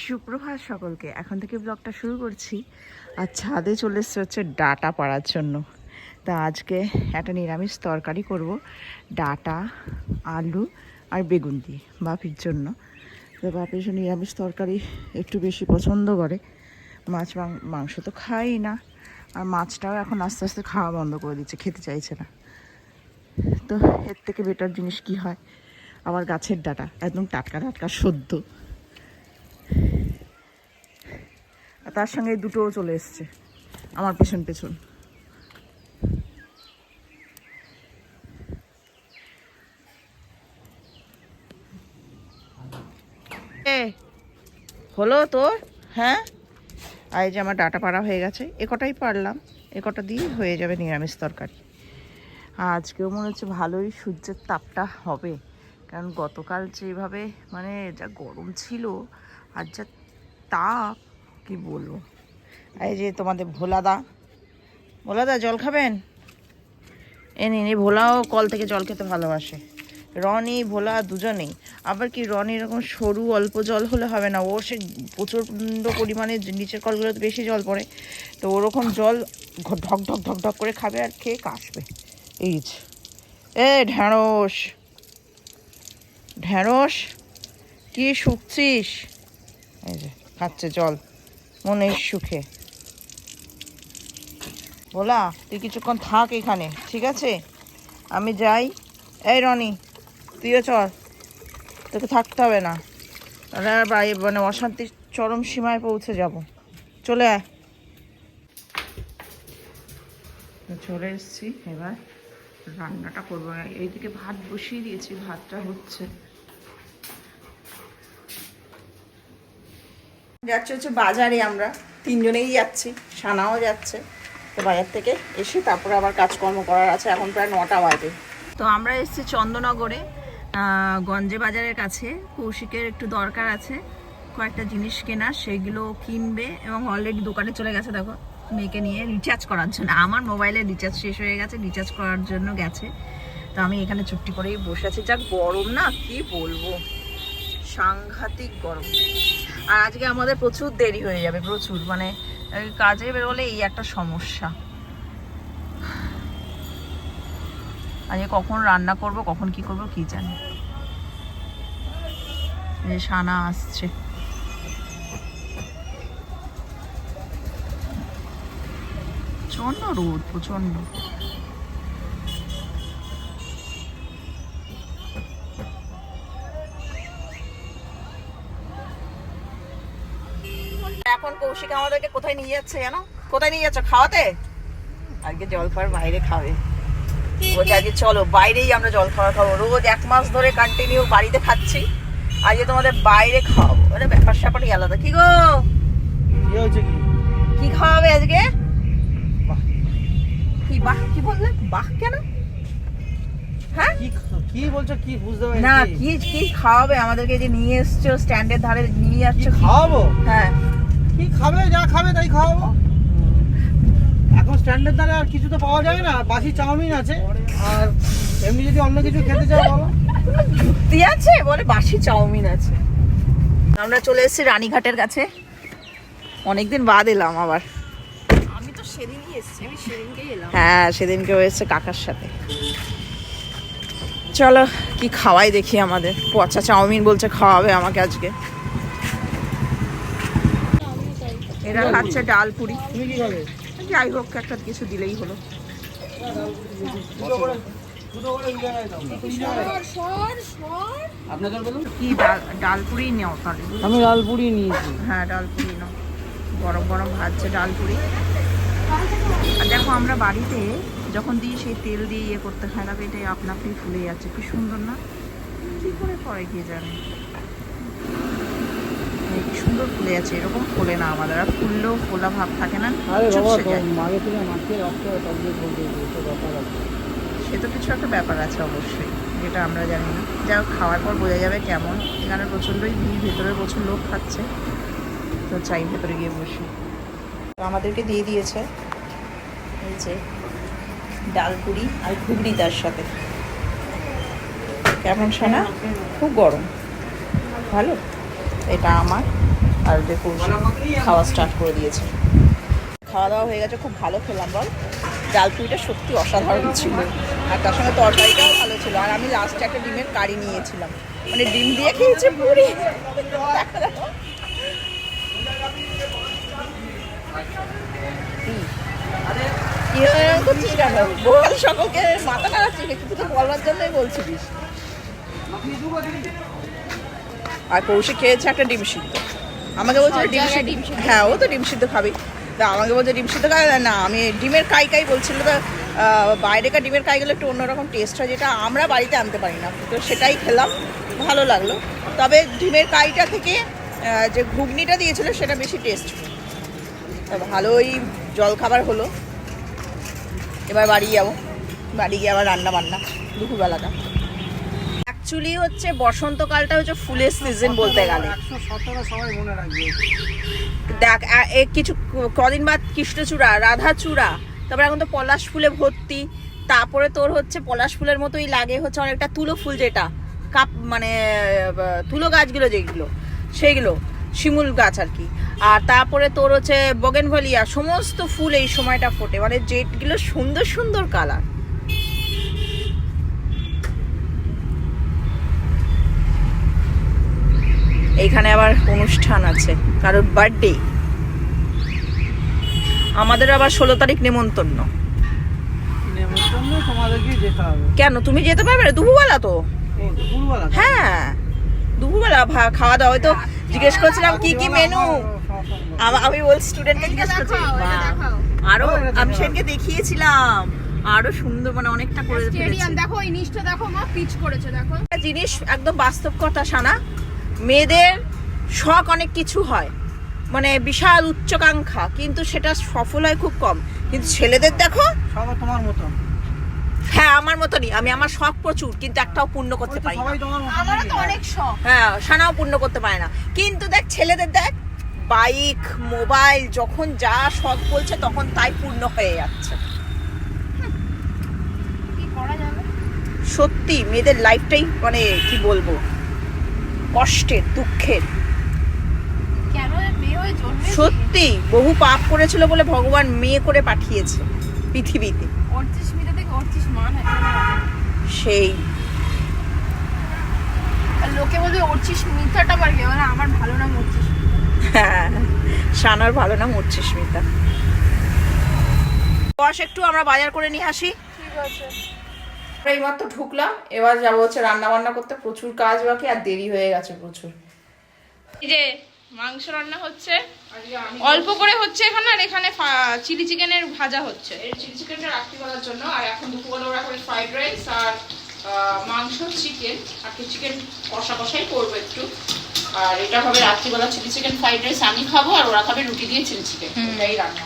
সুপ্রভাত সকলকে। এখন থেকে ব্লগটা শুরু করছি। আর ছাদে চলে এসছে হচ্ছে ডাটা পাড়ার জন্য। তা আজকে একটা নিরামিষ তরকারি করব, ডাটা, আলু আর বেগুন দিয়ে বাপির জন্য। তো বাপির জন্য নিরামিষ তরকারি একটু বেশি পছন্দ করে। মাছ মাংস তো খাই না, আর মাছটাও এখন আস্তে আস্তে খাওয়া বন্ধ করে দিচ্ছে, খেতে চাইছে না। তো এর থেকে বেটার জিনিস কি হয়, আবার গাছের ডাটা একদম টাটকা টাটকা সদ্য। তার সঙ্গে দুটোও চলে এসছে আমার পেছন পেছন। হলো তোর? হ্যাঁ, আর এই যে আমার ডাটা পাড়া হয়ে গেছে, এ কটাই পারলাম, এ কটা দিয়ে হয়ে যাবে নিরামিষ তরকারি। আজকেও মনে হচ্ছে ভালোই সূর্যের তাপটা হবে, কারণ গতকাল যেভাবে মানে যা গরম ছিল আর যা তাপ কি বলবো। এই যে তোমাদের ভোলাদা, ভোলাদা জল খাবেন? এ নিন, এই ভোলাও কল থেকে জল খেতে ভালোবাসে। রনি ভোলা দুজনেই। আবার কি রনি এরকম সরু অল্প জল হলে হবে না, ও সে প্রচণ্ড পরিমাণে নিচের কলগুলোতে বেশি জল পড়ে, তো ওরকম জল ঢক ঢক ঢক ঢক করে খাবে আর খেয়ে কাশবে। এই যে এ ঢ্যাঁড়স, ঢ্যাঁড়স কি শুকছিস? এই যে খাচ্ছে জল মনের সুখে। ভোলা তুই কিছুক্ষণ থাক এখানে, ঠিক আছে? আমি যাই। এই রনি তুইও চল, তোকে থাকতে হবে না, তাহলে আর মানে অশান্তির চরম সীমায় পৌঁছে যাব। চলে আয়। চলে এসছি, এবার রান্নাটা করবো। এইদিকে ভাত বসিয়ে দিয়েছি, ভাতটা হচ্ছে। যাচ্ছে হচ্ছে বাজারে, আমরা তিনজনেই যাচ্ছি, সানাও যাচ্ছে। তো বাজার থেকে এসে তারপরে আবার কাজকর্ম করার আছে। এখন প্রায় 9টা বাজে। তো আমরা এসেছি চন্দননগরে, গঞ্জে বাজারের কাছে। কৌশিকের একটু দরকার আছে কয়েকটা জিনিস কেনার, সেগুলো কিনবে এবং অলরেডি দোকানে চলে গেছে। দেখো মেয়েকে নিয়ে রিচার্জ করার জন্য, আমার মোবাইলে রিচার্জ শেষ হয়ে গেছে, রিচার্জ করার জন্য গেছে। তো আমি এখানে চুপটি করেই বসে আছি। যা গরম না, কি বলবো, সাংঘাতিক গরম। আর আজকে আমাদের প্রচুর দেরি হয়ে যাবে, প্রচুর, মানে কাজে বেরোলে এই একটা সমস্যা। আজকে কখন রান্না করব, কখন কি করব কি জানি। এই সানা আসছে। প্রচন্ড রোদ, প্রচন্ড। এখন কৌশিক আমাদেরকে কোথায় নিয়ে যাচ্ছে জানো? কোথায় নিয়ে যাচ্ছ? খাওয়াতে। আজকে জল খাওয়ার বাইরে খাবে। বলছে আজকে চলো বাইরেই আমরা জল খাওয়া খাবো। রোজ 1 মাস ধরে কন্টিনিউ বাড়িতে খাচ্ছি, আজকে তোমাদের বাইরে খাওয়াবো। মানে ব্যাপার স্যাপারই আলাদা। কি গো, কি খাওয়াবে আজকে? কি বাহ, কি বললে? বাহ কেন? হ্যাঁ কি বলছো? কি বুঝতে পারছি না। কি কি খাওয়াবে আমাদেরকে? যে নিয়ে এসছো স্ট্যান্ডের ধারে নিয়ে যাচ্ছ, খাওয়াবো? হ্যাঁ, কি খাবে? যা খাবে তাই খাওয়াবো। এখন স্ট্যান্ডের ধারে আর কিছু তো পাওয়া যায় না, বাসি চাউমিন আছে। আর এমনি যদি অন্য কিছু খেতে চাও বলো। যুক্তি আছে, বলে বাসি চাউমিন আছে। আমরা চলে এসেছি রানীঘাটের কাছে, অনেকদিন বাদ এলাম আবার। আমি তো সেদিনই এসেছি, আমি সেদিনকেই এলাম। হ্যাঁ, সেদিনকেও এসছে কাকার সাথে। চলো কি খাওয়াই দেখি। আমাদের পচা চাউমিন বলছে খাওয়াবে আমাকে আজকে। এরা খাচ্ছে ডাল পুরি। তুমি কি খাবে? যাই হোক, একটা কিছু দিলেই হলো। আপনাদের বলুন কি ডাল পুরি নাও তাহলে। আমি লাল পুরি নিয়েছি। হ্যাঁ, ডাল পুরি নাও। গরম গরম ভাজছে ডাল পুরি। আর দেখো আমরা বাড়িতে যখন দিই সেই তেল দিয়ে ইয়ে করতে হয় না, এটাই আপনা আপনি ফুলে যাচ্ছে। কি সুন্দর না? কি করে পরে গিয়ে জানে, কি সুন্দর ফুলে যাচ্ছে। এরকম ফোলে না আমাদের, আর ফুললেও ফোলা ভাব থাকে না। সে তো কিছু একটা ব্যাপার আছে অবশ্যই, যেটা আমরা জানি না। যা খাওয়ার পর বোঝা যাবে কেমন। এখানে প্রচণ্ডই ভিড়, ভেতরে প্রচুর লোক খাচ্ছে। তো চাই ভেতরে গিয়ে বসি। আমাদেরকে দিয়ে দিয়েছে এই যে ডাল পুরি আর ঘুগনি তার সাথে। কেমন শোনা? খুব গরম, ভালো। এটা আমার, আর যে কৌশিক খাওয়া স্টার্ট করে দিয়েছে। খাওয়া দাওয়া হয়ে গেছে, খুব ভালো খেলাম বল। ডাল পুরিটা সত্যি অসাধারণ ছিল, আর তার সঙ্গে তরকারিটাও ভালো ছিল। আর আমি লাস্টে একটা ডিমের কারি নিয়েছিলাম, মানে ডিম দিয়ে খেয়েছে পুরি। কি করছিস কেন? বল সকলকে মাথা নাড়াচ্ছিস, কিন্তু তো বলবার জন্যই বলছিস। আর কৌশিক খেয়েছে একটা ডিম সিদ্ধ, আমাকে বলছে ডিম সিদ্ধ। হ্যাঁ, ও তো ডিম সিদ্ধ খাবি, তা আমাকে বলছে ডিম সিদ্ধ খাবে না। আমি ডিমের কাই কাই বলছিল, তো বাইরেকার ডিমের কাইগুলো একটু অন্যরকম টেস্ট হয়, যেটা আমরা বাড়িতে আনতে পারি না। তো সেটাই খেলাম, ভালো লাগলো। তবে ডিমের কাইটা থেকে যে ঘুগনিটা দিয়েছিল সেটা বেশি টেস্ট। ভালোই জলখাবার হলো। এবার বাড়ি যাবো, বাড়ি গিয়ে আবার রান্না বান্না দুপুরবেলাটা। অ্যাকচুয়ালি হচ্ছে বসন্তকালটা হচ্ছে ফুলের সিজন বলতে গেলে। 117 সবাই মনে রাখবে। দেখ কিছু কদিন বাদ কৃষ্ণচূড়া, রাধাচূড়া, তারপরে এখন তো পলাশ ফুলে ভর্তি। তারপরে তোর হচ্ছে পলাশ ফুলের মতোই লাগে হচ্ছে অনেকটা তুলো ফুল, যেটা কাপ মানে তুলো গাছগুলো যেগুলো সেইগুলো, শিমুল গাছ আর কি। আর তারপরে তোর হচ্ছে বগেনভেলিয়া, সমস্ত ফুল এই সময়টা ফোটে, মানে যেগুলো সুন্দর সুন্দর কালার। এইখানে আবার অনুষ্ঠান আছে, কারোর বার্থডে। আমাদের আবার 16 তারিখ নেমন্তন্ন। তোমাদেরকে যেতে হবে। কেন, তুমি যেতে পারবে না? দুপুরবেলা তো। দুপুরবেলা? হ্যাঁ, দুপুরবেলা খাওয়া দাওয়া। তো জিজ্ঞেস করছিলাম কি কি মেনু। আমি ওই স্টুডেন্টকে জিজ্ঞেস করছিলাম, আরো আমি সেদিনকে দেখিয়েছিলাম, আরো সুন্দর, মানে অনেকটা করে ফেলেছে। দেখো এই নিচটা দেখো মা, পিচ করেছে দেখো। একটা জিনিস একদম বাস্তব কথা সানা, মেয়েদের শখ অনেক কিছু হয়, মানে বিশাল উচ্চাকাঙ্ক্ষা, কিন্তু সেটা সফল হয় খুব কম। কিন্তু ছেলেদের দেখো সব তোমার মতন। হ্যাঁ, আমার মতনই। আমি আমার শখ প্রচুর, কিন্তু একটাও পূর্ণ করতে পারি না। সবাই তোমার মতন। আমারও তো অনেক শখ। হ্যাঁ, সানাও পূর্ণ করতে পারে না। কিন্তু দেখ ছেলেদের, দেখ বাইক, মোবাইল, যখন যা শখ বলছে তখন তাই পূর্ণ হয়ে যাচ্ছে। কি করা যাবে? সত্যি মেয়েদের লাইফটাই মানে কি বলবো, কষ্টের, দুঃখের। কেন মেয়ে হয়ে জন্মেছি? সত্যি বহু পাপ করেছিল বলে ভগবান মেয়ে করে পাঠিয়েছে পৃথিবীতে। 38 মিনিট থেকে 38 মান হয়। সেই আর লোকে বলবে 38 মিনিটটা পারবে, মানে আমার ভালো নাম 38। হ্যাঁ, সানার ভালো নাম উচ্ছ্মিতা। বস, একটু আমরা বাজার করে নিয়ে আসি। ঠিক আছে। এইমাত্র ঢুকলাম, এবার যাবো হচ্ছে রান্না বান্না করতে। প্রচুর কাজ বাকি, আর দেরি হয়ে গেছে প্রচুর। এই যে মাংস রান্না হচ্ছে, অল্প করে হচ্ছে এখানে, আর এখানে চিলি চিকেনের ভাজা হচ্ছে। এই চিলি চিকেনটা রাত্রি করার জন্য, আর এখন দুপুরবেলা ওরা করে ফ্রাইড রাইস আর মাংস, চিকেন আর কি, চিকেন কষা কষাই করবো একটু। আর এটা হবে রাত্রিবেলা চিলি চিকেন ফ্রাইড রাইস, আমি খাবো, আর ওরা খাবে রুটি দিয়ে চিলি চিকেন। এটাই রান্না।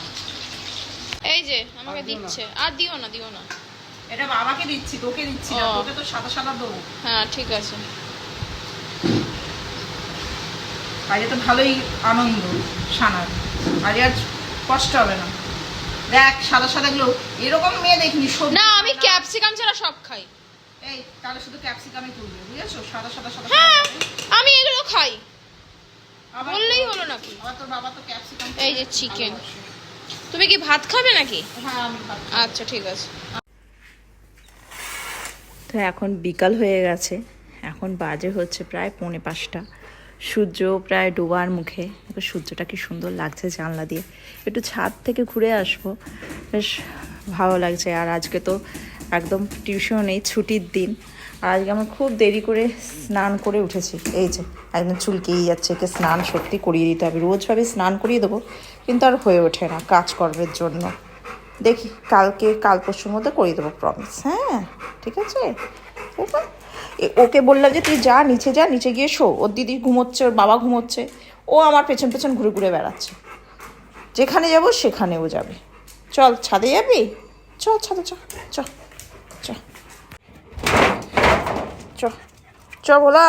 এই যে আমাকে দিচ্ছে, আর দিও না দিও না। এটা বাবাকে দিচ্ছি, তোকে দিচ্ছি না, ও। তোকে তো সাদা সাদা দেবো। হ্যাঁ ঠিক আছে। আজ তো ভালোই আনন্দ সানার, আজ কষ্ট হবে না। দেখ সাদা সাদা গুলো, এরকম মেয়ে দেখিনি। না, আমি ক্যাপসিকাম ছাড়া সব খাই। এই তাহলে শুধু ক্যাপসিকামই তুলবে, বুঝেছো? সাদা সাদা সাদা। হ্যাঁ, আমি এগুলো খাই, আবার বললেই হলো নাকি। আবার তোর বাবা তো ক্যাপসিকাম। এই যে চিকেন। তুমি কি ভাত খাবে নাকি? হ্যাঁ, আমি খাবো। আচ্ছা ঠিক আছে। তো এখন বিকাল হয়ে গেছে, এখন বাজে হচ্ছে প্রায় 4:45। সূর্য প্রায় ডোবার মুখে। সূর্যটা কি সুন্দর লাগছে জানলা দিয়ে। একটু ছাদ থেকে ঘুরে আসবো, বেশ ভালো লাগছে। আর আজকে তো একদম টিউশন নেই, ছুটির দিন। আর আজকে আমার খুব দেরি করে স্নান করে উঠেছি। এই যে একদম চুলকেই যাচ্ছে, একে স্নান সত্যি করিয়ে দিতে হবে। রোজ ভাবে স্নান করিয়ে দেবো, কিন্তু আর হয়ে ওঠে না কাজকর্মের জন্য। দেখি কাল পরশুর মধ্যে করিয়ে দেবো, প্রমিস। হ্যাঁ ঠিক আছে। ওকে বললাম যে তুই যা নিচে যা, নিচে গিয়ে শো। ওর দিদি ঘুমোচ্ছে, ওর বাবা ঘুমোচ্ছে, ও আমার পেছন পেছন ঘুরে ঘুরে বেড়াচ্ছে। যেখানে যাব সেখানেও যাবে। চল ছাদে যাবি? চ ছাদে চ চ চ চ চ ভোলা।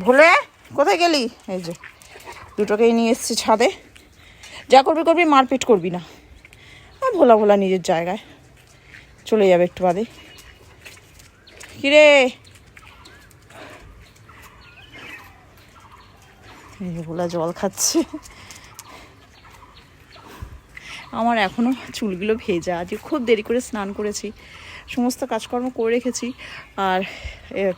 ভোলে কোথায় গেলি? এই যে দুটোকেই নিয়ে এসছি ছাদে। যা করবি করবি, মারপিট করবি না। আর ভোলা ভোলা নিজের জায়গায় চলে যাবে একটু বাদে। কিরে এগুলা জল খাচ্ছে। আমার এখনও চুলগুলো ভেজা, আজকে খুব দেরি করে স্নান করেছি, সমস্ত কাজকর্ম করে রেখেছি। আর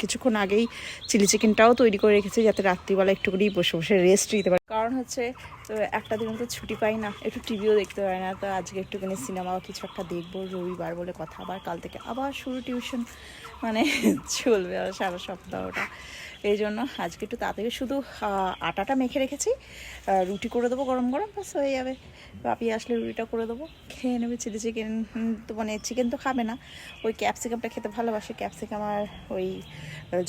কিছুক্ষণ আগেই চিলি চিকেনটাও তৈরি করে রেখেছি যাতে রাত্রিবেলা একটু করেই বসে বসে রেস্ট নিতে পারি। কারণ হচ্ছে একটা দিন তো ছুটি পাই না, একটু টিভিও দেখতে পাই না, তো আজকে একটুখানি সিনেমা বা কিছু একটা দেখবো। রবিবার বলে কথা, আবার কাল থেকে আবার শুরু টিউশন, মানে চলবে আর সারা সপ্তাহটা। এই জন্য আজকে একটু তাড়াতাড়ি শুধু আটাটা মেখে রেখেছি, রুটি করে দেবো গরম গরম, বাস হয়ে যাবে। পাপি আসলে রুটিটা করে দেবো, খেয়ে নেবে চিলি চিকেন। তো মানে চিকেন তো খাবে না, ওই ক্যাপসিকামটা খেতে ভালোবাসে, ক্যাপসিকাম আর ওই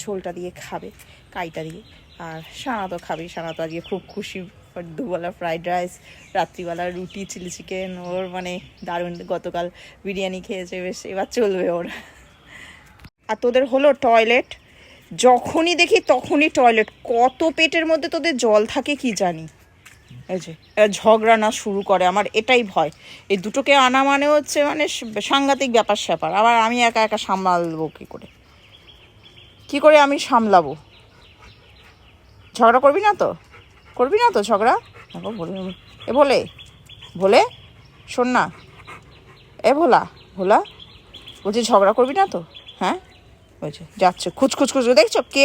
ঝোলটা দিয়ে খাবে, কাইটা দিয়ে। আর সানা তো খাবে, সানা তো আজকে খুব খুশি, দুবেলা ফ্রাইড রাইস, রাত্রিবেলা রুটি চিলি চিকেন, ওর মানে দারুণ। গতকাল বিরিয়ানি খেয়েছে, বেশ এবার চলবে ওর। আর তোদের হলো টয়লেট, যখনই দেখি তখনই টয়লেট, কত পেটের মধ্যে তোদের জল থাকে কি জানি। এই যে ঝগড়া না শুরু করে, আমার এটাই ভয়। এই দুটোকে আনা মানে হচ্ছে মানে সাংঘাতিক ব্যাপার স্যাপার। আবার আমি একা একা সামলাবো কী করে আমি সামলাবো? ঝগড়া করবি না তো, করবি না তো ঝগড়া? দেখো বলে এ ভোলে শোন না, এ ভোলা বলছি ঝগড়া করবি না তো? হ্যাঁ বলছে যাচ্ছে খুচখুচ দেখছো কে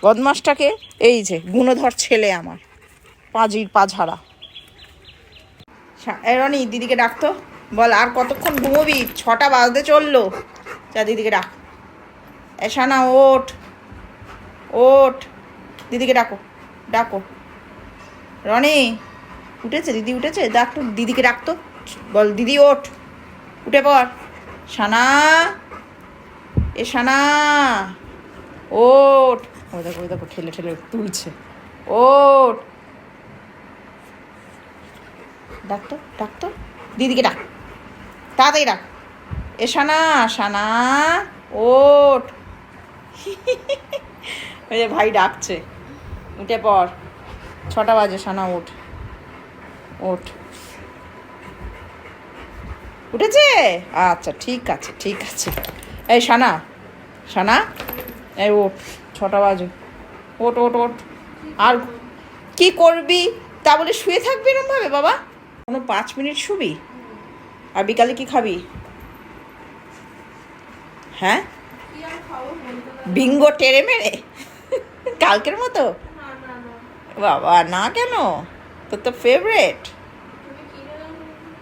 বদমাসটাকে? এই যে গুণধর ছেলে আমার, পাঁজির পাঝাড়া। রনি দিদিকে ডাকতো, বল আর কতক্ষণ ঘুমোবি, 6টা বাজতে চললো, যা দিদিকে ডাক। এসা না, ওঠ দিদিকে ডাকো। রনি উঠেছে, দিদি উঠেছে, ডাকতো দিদিকে, ডাকতো, বল দিদি ওঠ, উঠে পড়। সানা, এ সানা ওঠ। ওই দেখো ঠেলে তুলছে, ওঠ। ডাকতো দিদিকে, ডাক তাড়াতাড়ি ডাক। এ সানা ওঠ। ওই যে ভাই ডাকছে, উঠে পড়, 6টা বাজে, সানা ওঠ। উঠেছে? আচ্ছা ঠিক আছে। এই সানা এই ওঠ, 6টা বাজে, ওঠ। আর কি করবি তা বলে শুয়ে থাকবি এরমভাবে বাবা? কোনো 5 মিনিট শুবি? আর বিকালে কি খাবি? হ্যাঁ, বিঙ্গো টেরে মেরে কালকের মতো? বাবা না, কেন? তোর তো ফেভারেট।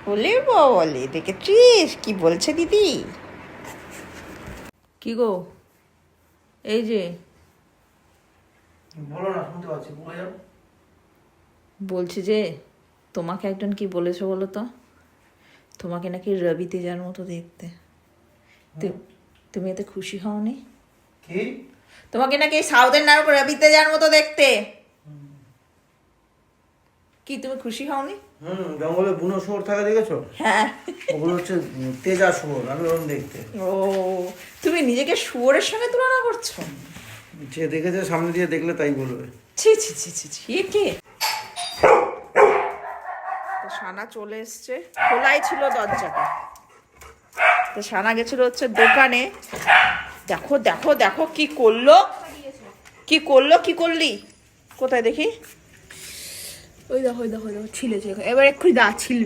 বলে দেখেছিস কি বলছে দিদি? কি গো, এই যে বলো না, শুনতে পাচ্ছি, বলে যাও। বলছি যে তোমাকে একজন কি বলেছে বলো তো, তোমাকে নাকি রবি তেজার মতো দেখতে। তুমি এতে খুশি হওনি? কি? তোমাকে নাকি সাউথের নায়ক রবি তেজার মতো দেখতে, কি তুমি খুশি হওনি? জঙ্গলে বুনো শুয়োর থাকে দেখেছো? হ্যাঁ, ওগুলো হচ্ছে তেজা শুয়োর, আমি ওরকম দেখতে। ও, তুমি নিজেকে শুয়োরের সঙ্গে তুলনা করছো? যে দেখেছে সামনে দিয়ে দেখলে তাই বলবে। ছি এ কে? সানা চলে এসছে, খোলাই ছিল দরজাটা, তো সানা গেছিল হচ্ছে দোকানে। দেখো কি করলি? কোথায় দেখি? ওই দেখো ছিলেছে, এবার এক্ষুনি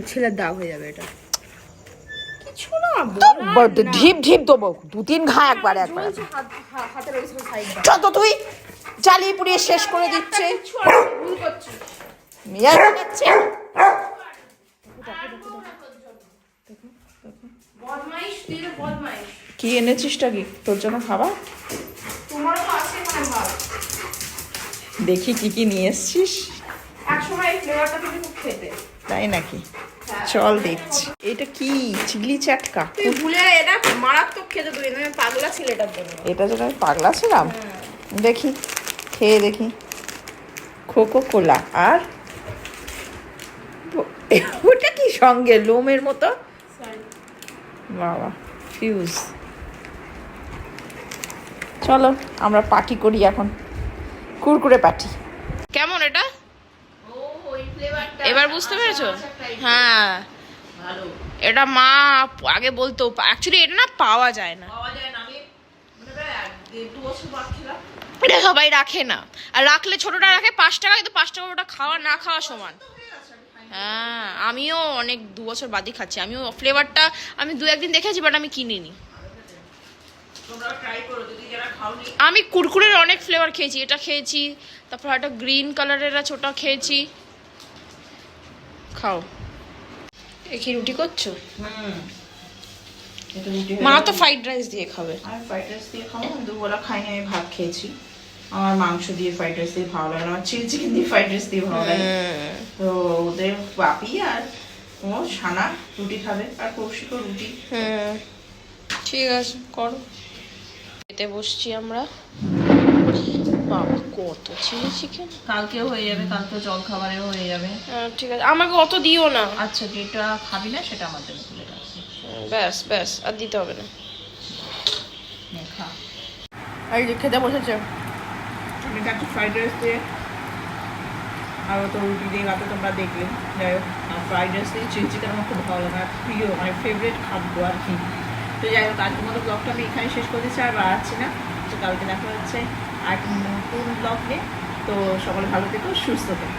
ছেলের দাগ হয়ে যাবে। এটা কিছু না, ঢিপ দেবো, 2-3 ঘা একবার হাতের ওই সাইড যত তুই জ্বালিয়ে পুড়িয়ে শেষ করে দিচ্ছে। ভুল করছিস। মেয়ার দেখাচ্ছে, বদমাইশ, তুই তো বদমাইশ। কি এনেছিসটা কি তোর জন্য খাবার? তোমারও তো আছে এখানে ভাব। দেখি কি নিয়ে এসছিস। একসময় এই ফ্লেভারটা তুমি খুব খেতে। তাই নাকি? চল দেখছি। এটা কি চিলি চাটকা? তুই ভুলে এটা মারাত্মক খেতে, তুই আমি পাগলা ছিল এটার জন্য। এটা যেটা আমি পাগলা ছিলাম, দেখি খেয়ে দেখি। কোকোকোলা আর ওটা কি সঙ্গে লোমের মতো? বাবা ফিউজ। চলো আমরা পার্টি করি এখন, কুরকুরে পার্টি। কেমন এটা? ও ওই ফ্লেভারটা এবার বুঝতে পেরেছো? হ্যাঁ, এটা মা আগে বলতো, অ্যাকচুয়ালি এটা না পাওয়া যায় না। পাওয়া যায় না, আমি 1.5 বছর বাদ ছিলাম। এটা সবাই রাখে না, আর রাখলে ছোটটা রাখে 5 টাকা, কিন্তু 5 টাকা ওটা খাওয়া না খাওয়া সমান। হ্যাঁ, আমিও অনেক 2 বছর বাদই খাচ্ছি। আমিও ফ্লেভারটা আমি 2-1 দিন দেখেছি, বাট আমি কিনিনি। আমি কুরকুরের অনেক ফ্লেভার খেয়েছি, এটা খেয়েছি, তারপর একটা গ্রিন কালারের আছে ওটা খেয়েছি। খাও। এ কি রুটি করছো? মা তো ফ্রাইড রাইস দিয়ে খাবে। আমি ফ্রাইড রাইস দিয়ে খাবো, আমি দুবেলা খাইনি, আমি ভাত খেয়েছি। আমার মাংস দিয়ে ফ্রাইড রাইস দিয়ে ভালো লাগে না, আমার চিলি চিকেন দিয়ে ফ্রাইড রাইস দিয়ে ভালো লাগে। তো ওদের বাপি আর ও সানা রুটি খাবে, আর কৌশিকও রুটি। ঠিক আছে, করো। খেতে বসছি আমরা। বাবা কত চিলি চিকেন! কালকেও হয়ে যাবে, কালকেও জল খাবারেও হয়ে যাবে। ঠিক আছে, আমাকে অত দিও না। আচ্ছা, যেটা খাবি না সেটা আমার জন্য তুলে রাখছি। ব্যাস ব্যাস, আর দিতে হবে না। নে, খা। এই যে খেতে বসেছে। আমি খাচ্ছি ফ্রাইড রাইস দিয়ে, আর ও তো রুটি দিয়ে খাতে তোমরা দেখলে। যাই হোক, ফ্রাইড রাইস দিয়ে চিলি চিকেন আমার খুব ভালো লাগে, প্রিয়, মানে ফেভারিট খাদ্য আর কি। তো যাই হোক, আজকের মতো ব্লগটা আমি এখানে শেষ করে দিচ্ছি, আর বাড়াচ্ছি না। তো কালকে দেখা হচ্ছে আর একটা নতুন ব্লগ নিয়ে। তো সকলে ভালো থেকো, সুস্থ থেকো।